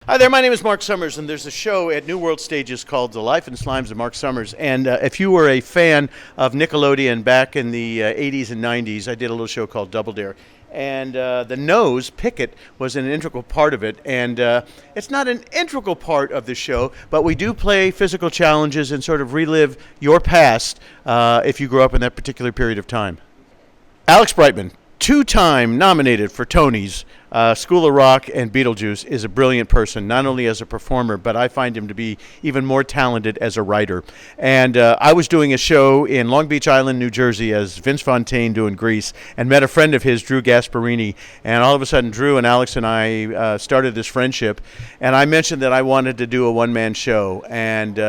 Hi there, my name is Marc Summers, and there's a show at New World Stages called The Life and Slimes of Marc Summers. And if you were a fan of Nickelodeon back in the 80s and 90s, I did a little show called Double Dare. And the nose, Pickett, was an integral part of it. And it's not an integral part of the show, but we do play physical challenges and sort of relive your past if you grew up in that particular period of time. Alex Brightman, two-time nominated for Tonys, School of Rock, and Beetlejuice, is a brilliant person, not only as a performer, but I find him to be even more talented as a writer. And I was doing a show in Long Beach Island, New Jersey, as Vince Fontaine doing Grease, and met a friend of his, Drew Gasparini. And all of a sudden, Drew and Alex and I started this friendship, and I mentioned that I wanted to do a one-man show. And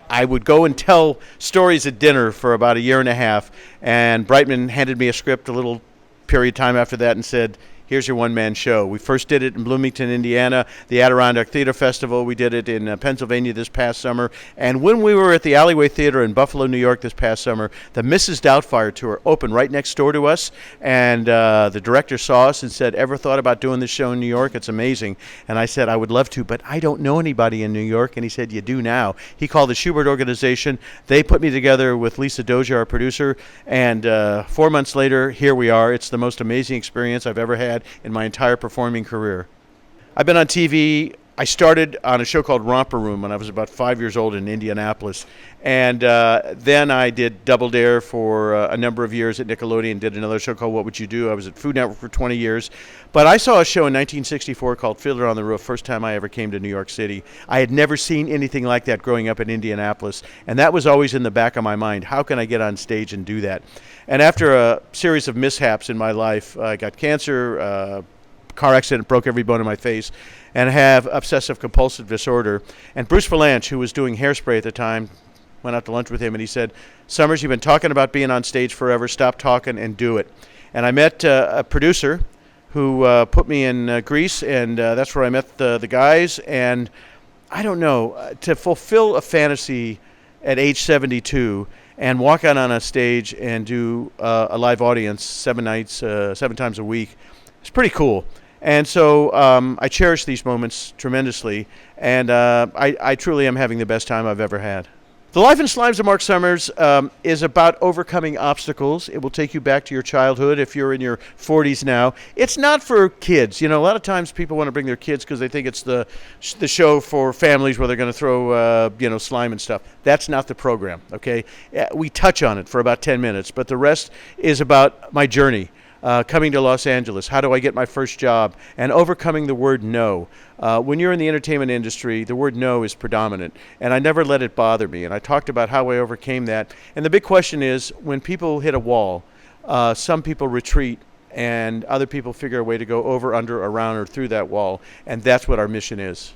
I would go and tell stories at dinner for about a year and a half, and Brightman handed me a script a little period of time after that and said, here's your one-man show. We first did it in Bloomington, Indiana, the Adirondack Theater Festival. We did it in Pennsylvania this past summer. And when we were at the Alleyway Theater in Buffalo, New York this past summer, the Mrs. Doubtfire tour opened right next door to us. And the director saw us and said, ever thought about doing this show in New York? It's amazing. And I said, I would love to, but I don't know anybody in New York. And he said, you do now. He called the Schubert Organization. They put me together with Lisa Dozier, our producer. And 4 months later, here we are. It's the most amazing experience I've ever had in my entire performing career. I've been on TV. I started on a show called Romper Room when I was about 5 years old in Indianapolis. And then I did Double Dare for a number of years at Nickelodeon, did another show called What Would You Do? I was at Food Network for 20 years. But I saw a show in 1964 called Fiddler on the Roof, first time I ever came to New York City. I had never seen anything like that growing up in Indianapolis. And that was always in the back of my mind. How can I get on stage and do that? And after a series of mishaps in my life, I got cancer, car accident, broke every bone in my face, and have obsessive compulsive disorder. And Bruce Valanche, who was doing Hairspray at the time, went out to lunch with him, and he said, Summers, you've been talking about being on stage forever. Stop talking and do it. And I met a producer who put me in Grease, and that's where I met the guys. And I don't know, to fulfill a fantasy at age 72 and walk out on a stage and do a live audience 7 times a week, it's pretty cool. And so I cherish these moments tremendously, and I truly am having the best time I've ever had. The Life and Slimes of Marc Summers is about overcoming obstacles. It will take you back to your childhood if you're in your 40s now. It's not for kids. You know, a lot of times people want to bring their kids because they think it's the show for families where they're going to throw, slime and stuff. That's not the program, okay? We touch on it for about 10 minutes, but the rest is about my journey. Coming to Los Angeles, how do I get my first job, and overcoming the word no. When you're in the entertainment industry, the word no is predominant, and I never let it bother me, and I talked about how I overcame that. And the big question is, when people hit a wall, some people retreat, and other people figure a way to go over, under, around, or through that wall, and that's what our mission is.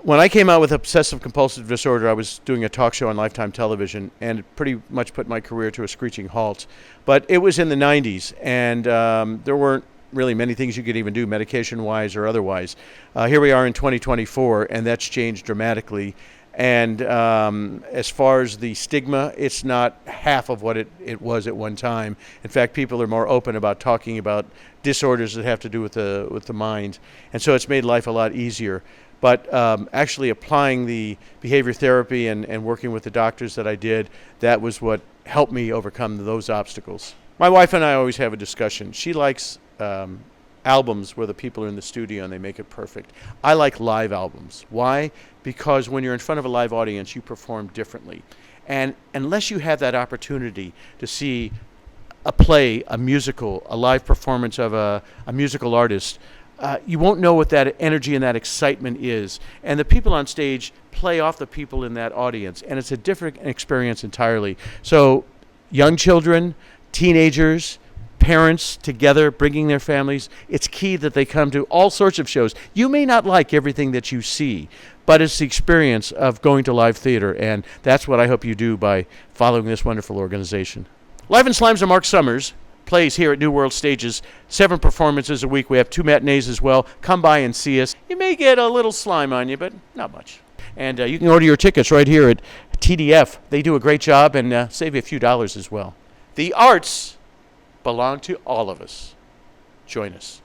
When I came out with obsessive compulsive disorder, I was doing a talk show on Lifetime Television, and it pretty much put my career to a screeching halt. But it was in the 90s, and there weren't really many things you could even do, medication-wise or otherwise. Here we are in 2024, and that's changed dramatically. And as far as the stigma, it's not half of what it was at one time. In fact, people are more open about talking about disorders that have to do with the mind. And so it's made life a lot easier. But actually applying the behavior therapy and working with the doctors that I did, that was what helped me overcome those obstacles. My wife and I always have a discussion. She likes albums where the people are in the studio and they make it perfect. I like live albums. Why? Because when you're in front of a live audience, you perform differently. And unless you have that opportunity to see a play, a musical, a live performance of a musical artist, you won't know what that energy and that excitement is. And the people on stage play off the people in that audience, and it's a different experience entirely. So young children, teenagers, parents together, bringing their families, it's key that they come to all sorts of shows. You may not like everything that you see, but it's the experience of going to live theater, and that's what I hope you do by following this wonderful organization. Life and Slimes of Marc Summers plays here at New World Stages, 7 performances a week. We have 2 matinees as well. Come by and see us. You may get a little slime on you, but not much. And you can order your tickets right here at TDF. They do a great job and save you a few dollars as well. The arts belong to all of us. Join us.